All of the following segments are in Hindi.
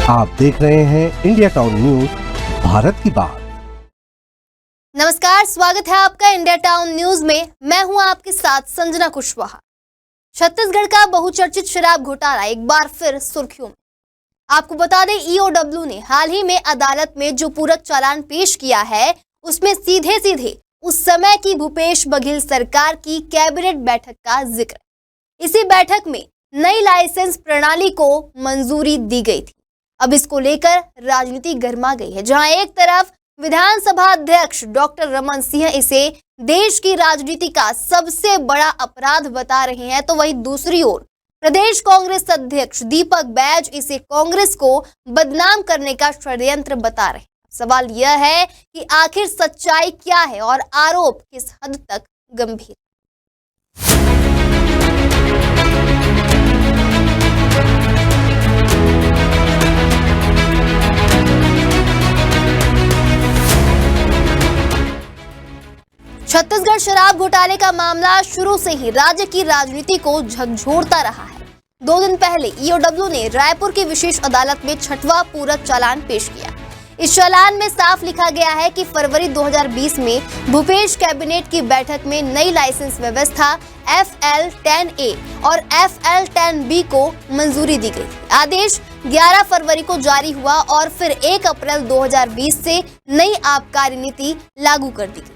आप देख रहे हैं इंडिया टाउन न्यूज, भारत की बात। नमस्कार, स्वागत है आपका इंडिया टाउन न्यूज में। मैं हूं आपके साथ संजना कुशवाहा। छत्तीसगढ़ का बहुचर्चित शराब घोटाला एक बार फिर सुर्खियों में। आपको बता दें, ईओडब्ल्यू ने हाल ही में अदालत में जो पूरक चालान पेश किया है, उसमें सीधे सीधे उस समय की भूपेश बघेल सरकार की कैबिनेट बैठक का जिक्र। इसी बैठक में नई लाइसेंस प्रणाली को मंजूरी दी गई थी। अब इसको लेकर राजनीति गर्मा गई है, जहां एक तरफ विधानसभा अध्यक्ष डॉक्टर रमन सिंह इसे देश की राजनीति का सबसे बड़ा अपराध बता रहे हैं, तो वहीं दूसरी ओर प्रदेश कांग्रेस अध्यक्ष दीपक बैज इसे कांग्रेस को बदनाम करने का षड्यंत्र बता रहे हैं। सवाल यह है कि आखिर सच्चाई क्या है और आरोप किस हद तक गंभीर। छत्तीसगढ़ शराब घोटाले का मामला शुरू से ही राज्य की राजनीति को झकझोरता रहा है। 2 दिन पहले ईओडब्ल्यू ने रायपुर की विशेष अदालत में 6वां पूरक चालान पेश किया। इस चालान में साफ लिखा गया है कि फरवरी 2020 में भूपेश कैबिनेट की बैठक में नई लाइसेंस व्यवस्था FL10A और FL10B को मंजूरी दी गई। आदेश 11 फरवरी को जारी हुआ और फिर 1 अप्रैल 2020 से नई आबकारी नीति लागू कर दी गई।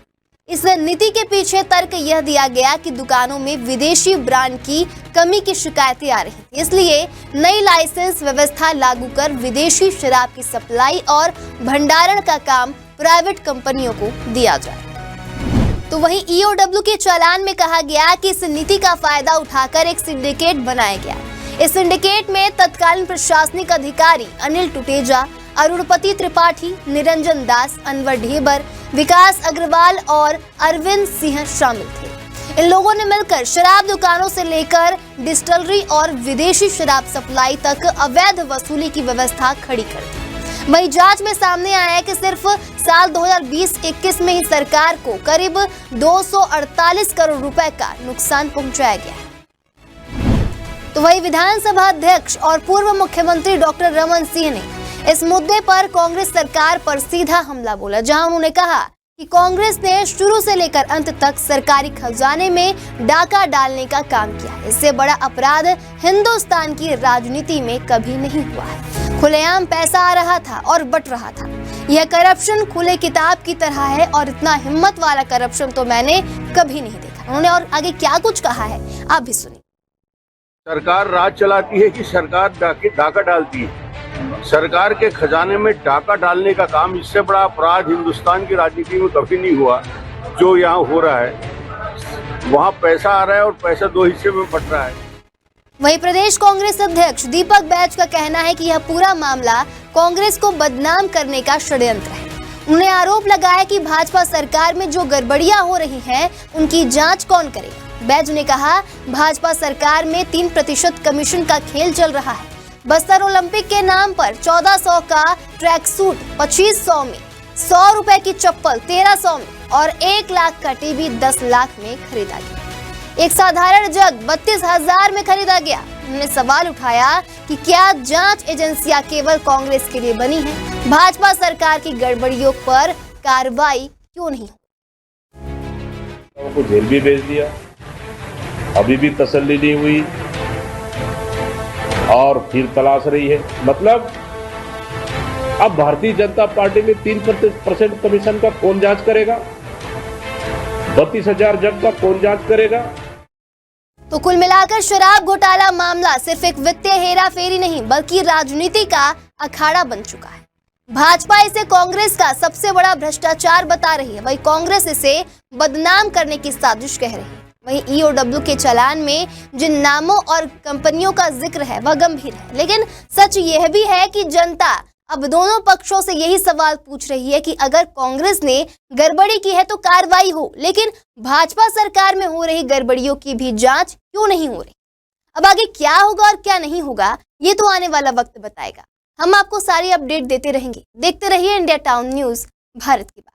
इस नीति के पीछे तर्क यह दिया गया कि दुकानों में विदेशी ब्रांड की कमी की शिकायतें आ रही थी, इसलिए नई लाइसेंस व्यवस्था लागू कर विदेशी शराब की सप्लाई और भंडारण का काम प्राइवेट कंपनियों को दिया जाए। तो वहीं ईओडब्ल्यू के चालान में कहा गया कि इस नीति का फायदा उठाकर एक सिंडिकेट बनाया गया। इस सिंडिकेट में तत्कालीन प्रशासनिक अधिकारी अनिल टुटेजा, अरुणपति त्रिपाठी, निरंजन दास, अनवर ढेबर, विकास अग्रवाल और अरविंद सिंह शामिल थे। इन लोगों ने मिलकर शराब दुकानों से लेकर डिस्टिलरी और विदेशी शराब सप्लाई तक अवैध वसूली की व्यवस्था खड़ी कर दी। वहीं जांच में सामने आया है कि सिर्फ साल 2020-21 में ही सरकार को करीब 248 करोड़ रुपए का नुकसान पहुंचाया गया है। तो वहीं विधानसभा अध्यक्ष और पूर्व मुख्यमंत्री डॉक्टर रमन सिंह ने इस मुद्दे पर कांग्रेस सरकार पर सीधा हमला बोला, जहां उन्होंने कहा कि कांग्रेस ने शुरू से लेकर अंत तक सरकारी खजाने में डाका डालने का काम किया है। इससे बड़ा अपराध हिंदुस्तान की राजनीति में कभी नहीं हुआ है। खुलेआम पैसा आ रहा था और बट रहा था। यह करप्शन खुले किताब की तरह है और इतना हिम्मत वाला करप्शन तो मैंने कभी नहीं देखा। उन्होंने और आगे क्या कुछ कहा है, आप भी सुनिए। सरकार राज चलाती है कि सरकार डाका डालती है? सरकार के खजाने में डाका डालने का काम, इससे बड़ा अपराध हिंदुस्तान की राजनीति में कभी नहीं हुआ। जो यहाँ हो रहा है, वहाँ पैसा आ रहा है और पैसा 2 हिस्से में बट रहा है। वहीं प्रदेश कांग्रेस अध्यक्ष दीपक बैज का कहना है कि यह पूरा मामला कांग्रेस को बदनाम करने का षड्यंत्र है। उन्होंने आरोप लगाया कि भाजपा सरकार में जो गड़बड़ियां हो रही हैं, उनकी जांच कौन करेगा। बैज ने कहा, भाजपा सरकार में 3% कमीशन का खेल चल रहा है। बस्तर ओलंपिक के नाम पर 1400 का ट्रैक सूट 2500 में, 100 रुपए की चप्पल 1300 में और 1 लाख का टीवी 10 लाख में खरीदा गया। एक साधारण जग 32,000 में खरीदा गया। उन्होंने सवाल उठाया कि क्या जांच एजेंसियां केवल कांग्रेस के लिए बनी है? भाजपा सरकार की गड़बड़ियों पर कार्रवाई क्यों नहीं? को जेल भी भेज दिया, अभी भी तसल्ली नहीं हुई और फिर तलाश रही है। मतलब अब भारतीय जनता पार्टी में 3% कमीशन का कौन जांच करेगा? 32,000 जग का कौन जांच करेगा? तो कुल मिलाकर शराब घोटाला मामला सिर्फ एक वित्तीय हेरा फेरी नहीं, बल्कि राजनीति का अखाड़ा बन चुका है। भाजपा इसे कांग्रेस का सबसे बड़ा भ्रष्टाचार बता रही है, वहीं कांग्रेस इसे बदनाम करने की साजिश कह रही है। वहीं ईओडब्ल्यू के चालान में जिन नामों और कंपनियों का जिक्र है, वह गंभीर है। लेकिन सच यह भी है कि जनता अब दोनों पक्षों से यही सवाल पूछ रही है कि अगर कांग्रेस ने गड़बड़ी की है तो कार्रवाई हो, लेकिन भाजपा सरकार में हो रही गड़बड़ियों की भी जांच क्यों नहीं हो रही? अब आगे क्या होगा और क्या नहीं होगा, ये तो आने वाला वक्त बताएगा। हम आपको सारी अपडेट देते रहेंगे। देखते रहिए इंडिया टाउन न्यूज, भारत की बात।